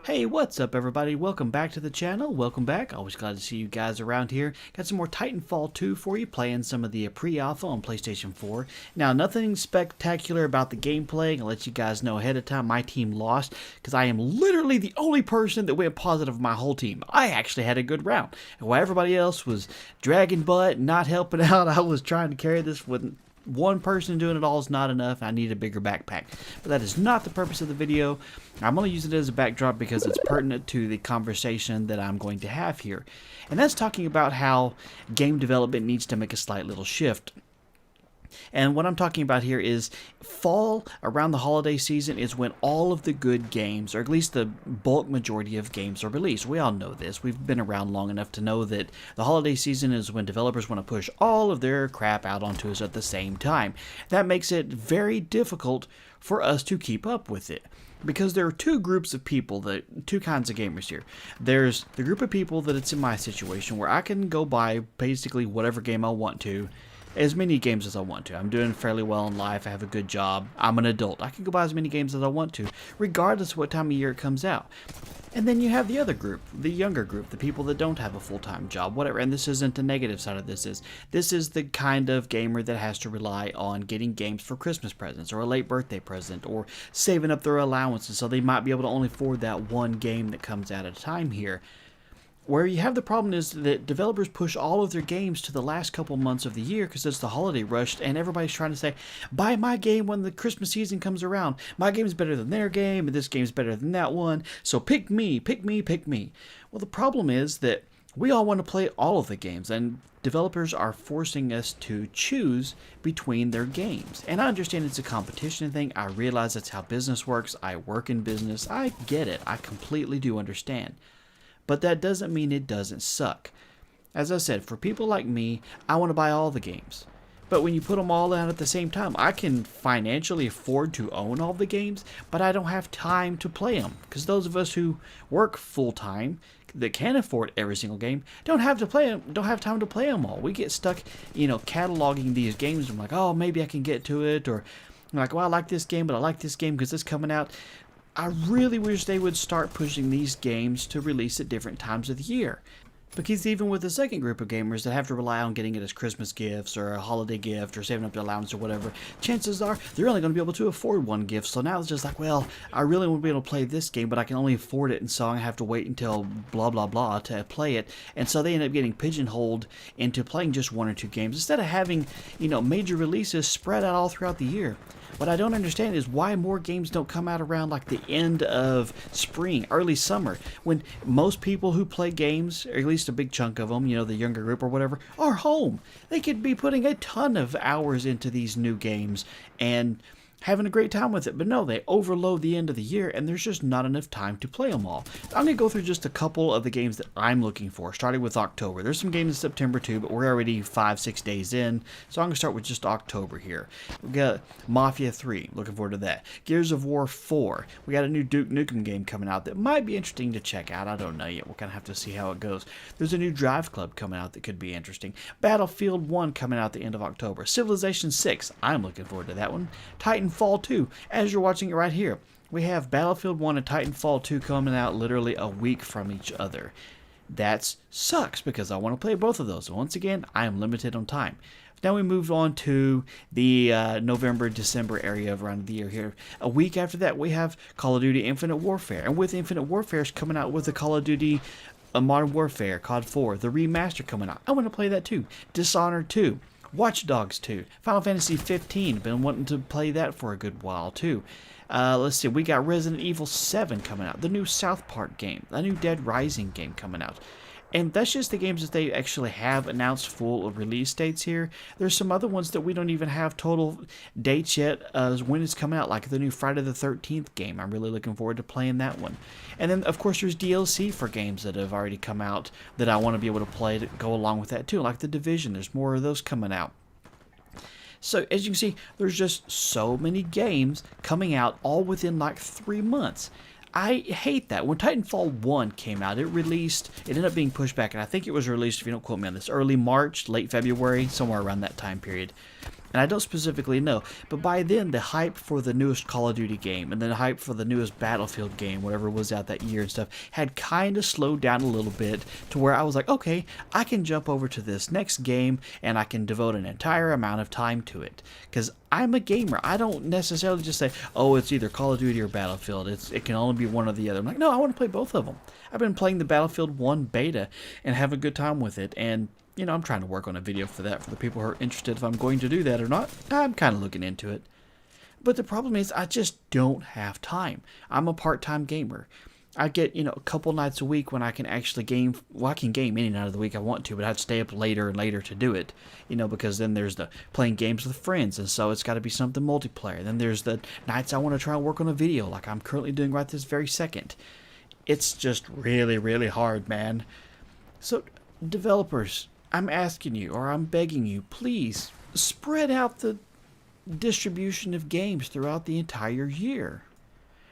Hey, what's up everybody? Welcome back to the channel. Welcome back. Always glad to see you guys around here. Got some more Titanfall 2 for you, playing some of the pre-alpha on PlayStation 4. Now, nothing spectacular about the gameplay. I'll let you guys know ahead of time my team lost because I am literally the only person that went positive of my whole team. I actually had a good round. And while everybody else was dragging butt, not helping out, I was trying to carry this with one person doing it all is not enough. I need a bigger backpack. But that is not the purpose of the video. I'm only using it as a backdrop because it's pertinent to the conversation that I'm going to have here. And that's talking about how game development needs to make a slight little shift. And what I'm talking about here is fall, around the holiday season, is when all of the good games, or at least the bulk majority of games, are released. We all know this. We've been around long enough to know that the holiday season is when developers want to push all of their crap out onto us at the same time. That makes it very difficult for us to keep up with it. Because there are two groups of people, two kinds of gamers here. There's the group of people that it's in my situation where I can go buy basically whatever game I want to, as many games as I want to. I'm doing fairly well in life. I have a good job. I'm an adult. I can go buy as many games as I want to, regardless of what time of year it comes out. And then you have the other group, the younger group, the people that don't have a full-time job, whatever. And this isn't the negative side of this. This is the kind of gamer that has to rely on getting games for Christmas presents or a late birthday present or saving up their allowances so they might be able to only afford that one game that comes out at a time here. Where you have the problem is that developers push all of their games to the last couple months of the year because it's the holiday rush and everybody's trying to say, buy my game when the Christmas season comes around. My game's better than their game and this game's better than that one. So pick me, pick me, pick me. Well, the problem is that we all want to play all of the games and developers are forcing us to choose between their games. And I understand it's a competition thing. I realize that's how business works. I work in business. I get it. I completely do understand. But that doesn't mean it doesn't suck. As I said, for people like me, I want to buy all the games. But when you put them all out at the same time, I can financially afford to own all the games, but I don't have time to play them. Because those of us who work full-time, that can afford every single game, don't have time to play them all. We get stuck, cataloging these games. I'm like, oh, maybe I can get to it. Or I'm like, well, I like this game, but I like this game because it's coming out. I really wish they would start pushing these games to release at different times of the year. Because even with the second group of gamers that have to rely on getting it as Christmas gifts or a holiday gift or saving up their allowance or whatever, chances are they're only going to be able to afford one gift. So now it's just like, well, I really want to be able to play this game, but I can only afford it, and so I have to wait until blah, blah, blah to play it. And so they end up getting pigeonholed into playing just one or two games instead of having, major releases spread out all throughout the year. What I don't understand is why more games don't come out around like the end of spring, early summer, when most people who play games, or at least a big chunk of them, the younger group or whatever, are home. They could be putting a ton of hours into these new games and having a great time with it. But no, they overload the end of the year and there's just not enough time to play them all. I'm going to go through just a couple of the games that I'm looking for, starting with October. There's some games in September too, but we're already 5-6 days in, so I'm going to start with just October here. We got Mafia 3, looking forward to that. Gears of War 4, we got a new Duke Nukem game coming out that might be interesting to check out. I don't know yet, we'll kind of have to see how it goes. There's a new Drive Club coming out that could be interesting. Battlefield 1 coming out at the end of October. Civilization 6, I'm looking forward to that one. Titanfall 2, as you're watching it right here. We have Battlefield 1 and Titanfall 2 coming out literally a week from each other. That sucks because I want to play both of those. So once again, I am limited on time. Now we move on to the November, December area of around the year here. A week after that, we have Call of Duty Infinite Warfare. And with Infinite Warfare is coming out with the Call of Duty Modern Warfare, COD 4, the remaster coming out. I want to play that too. Dishonored 2. Watch Dogs 2, Final Fantasy 15, been wanting to play that for a good while too. Let's see, we got Resident Evil 7 coming out, the new South Park game, a new Dead Rising game coming out. And that's just the games that they actually have announced full release dates here. There's some other ones that we don't even have total dates yet as when it's coming out, like the new Friday the 13th game. I'm really looking forward to playing that one. And then, of course, there's DLC for games that have already come out that I want to be able to play to go along with that too, like The Division. There's more of those coming out. So, as you can see, there's just so many games coming out all within like 3 months. I hate that. When Titanfall 1 came out, it ended up being pushed back, and I think it was released, if you don't quote me on this, early March, late February, somewhere around that time period. And I don't specifically know, but by then the hype for the newest Call of Duty game and then the hype for the newest Battlefield game, whatever was out that year and stuff, had kind of slowed down a little bit to where I was like, okay, I can jump over to this next game and I can devote an entire amount of time to it. Because I'm a gamer. I don't necessarily just say, oh, it's either Call of Duty or Battlefield. It can only be one or the other. I'm like, no, I want to play both of them. I've been playing the Battlefield 1 beta and have a good time with it, and you know, I'm trying to work on a video for that, for the people who are interested if I'm going to do that or not. I'm kind of looking into it. But the problem is I just don't have time. I'm a part-time gamer. I get, you know, a couple nights a week when I can actually game. Well, I can game any night of the week I want to, but I have to stay up later and later to do it. You know, because then there's the playing games with friends, and so it's got to be something multiplayer. Then there's the nights I want to try and work on a video like I'm currently doing right this very second. It's just really, really hard, man. So, developers, I'm asking you, or I'm begging you, please spread out the distribution of games throughout the entire year.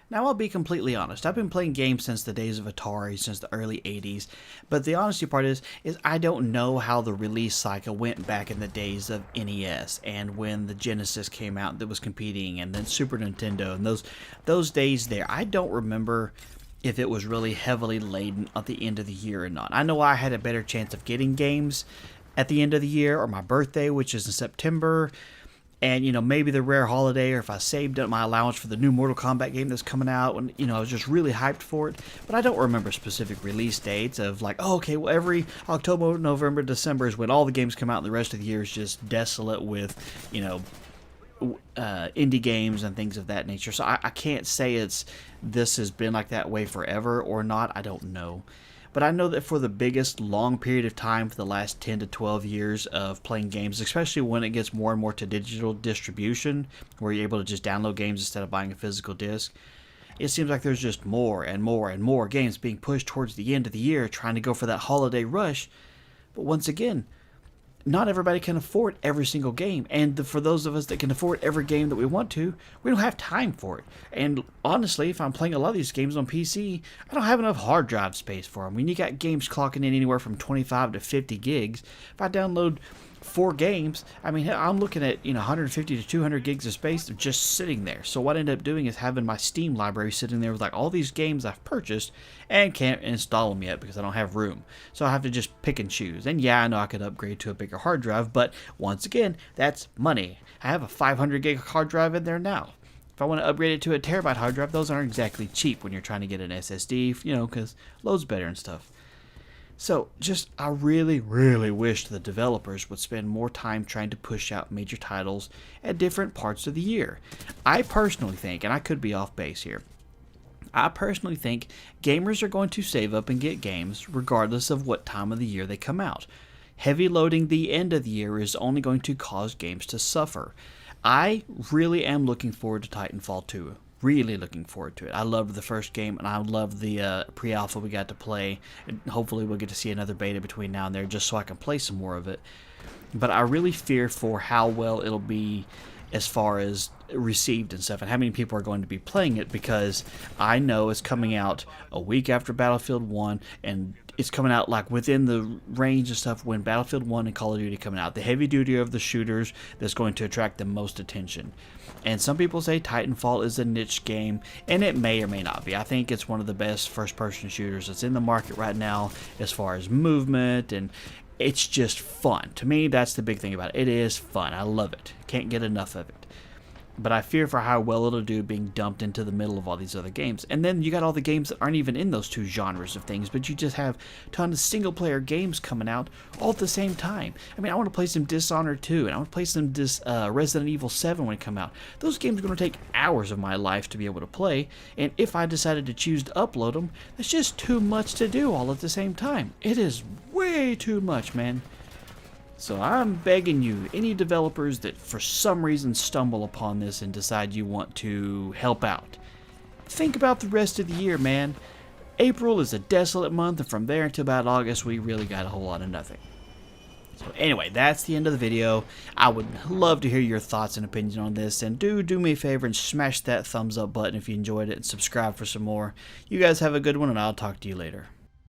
Now, I'll be completely honest. I've been playing games since the days of Atari, since the early 80s. But the honesty part is I don't know how the release cycle went back in the days of NES and when the Genesis came out that was competing, and then Super Nintendo and those days there. I don't remember if it was really heavily laden at the end of the year or not. I know I had a better chance of getting games at the end of the year, or my birthday, which is in September, and, you know, maybe the rare holiday, or if I saved up my allowance for the new Mortal Kombat game that's coming out, and, you know, I was just really hyped for it. But I don't remember specific release dates of like, oh, okay, well, every October, November, December is when all the games come out, and the rest of the year is just desolate with, you know, indie games and things of that nature. So I can't say this has been like that way forever or not. I don't know. But I know that for the biggest long period of time, for the last 10 to 12 years of playing games, especially when it gets more and more to digital distribution, where you're able to just download games instead of buying a physical disc, it seems like there's just more and more and more games being pushed towards the end of the year, trying to go for that holiday rush. But once again, not everybody can afford every single game, and for those of us that can afford every game that we want to, we don't have time for it. And honestly, if I'm playing a lot of these games on PC, I don't have enough hard drive space for them. When you got games clocking in anywhere from 25 to 50 gigs, if I download 4 games, I mean, I'm looking at, 150 to 200 gigs of space just sitting there. So what I end up doing is having my Steam library sitting there with like all these games I've purchased and can't install them yet because I don't have room. So I have to just pick and choose. And yeah, I know I could upgrade to a bigger hard drive, but once again, that's money. I have a 500 gig hard drive in there now. If I want to upgrade it to a terabyte hard drive, those aren't exactly cheap when you're trying to get an SSD, because load's better and stuff. So, I really, really wish the developers would spend more time trying to push out major titles at different parts of the year. I personally think, and I could be off base here, I personally think gamers are going to save up and get games regardless of what time of the year they come out. Heavy loading the end of the year is only going to cause games to suffer. I really am looking forward to Titanfall 2. Really looking forward to it. I loved the first game, and I love the pre-alpha we got to play. And hopefully we'll get to see another beta between now and there just so I can play some more of it. But I really fear for how well it'll be as far as received and stuff, and how many people are going to be playing it, because I know it's coming out a week after Battlefield 1, and it's coming out like within the range of stuff when Battlefield 1 and Call of Duty coming out. The heavy duty of the shooters that's going to attract the most attention. And some people say Titanfall is a niche game, and it may or may not be. I think it's one of the best first-person shooters that's in the market right now as far as movement, and it's just fun. To me, that's the big thing about it. It is fun. I love it. Can't get enough of it. But I fear for how well it'll do being dumped into the middle of all these other games. And then you got all the games that aren't even in those two genres of things, but you just have a ton of single-player games coming out all at the same time. I mean, I want to play some Dishonored 2, and I want to play some Resident Evil 7 when it come out. Those games are going to take hours of my life to be able to play, and if I decided to choose to upload them, that's just too much to do all at the same time. It is way too much, man. So I'm begging you, any developers that for some reason stumble upon this and decide you want to help out, think about the rest of the year, man. April is a desolate month, and from there until about August, we really got a whole lot of nothing. So anyway, that's the end of the video. I would love to hear your thoughts and opinions on this, and do me a favor and smash that thumbs up button if you enjoyed it, and subscribe for some more. You guys have a good one, and I'll talk to you later.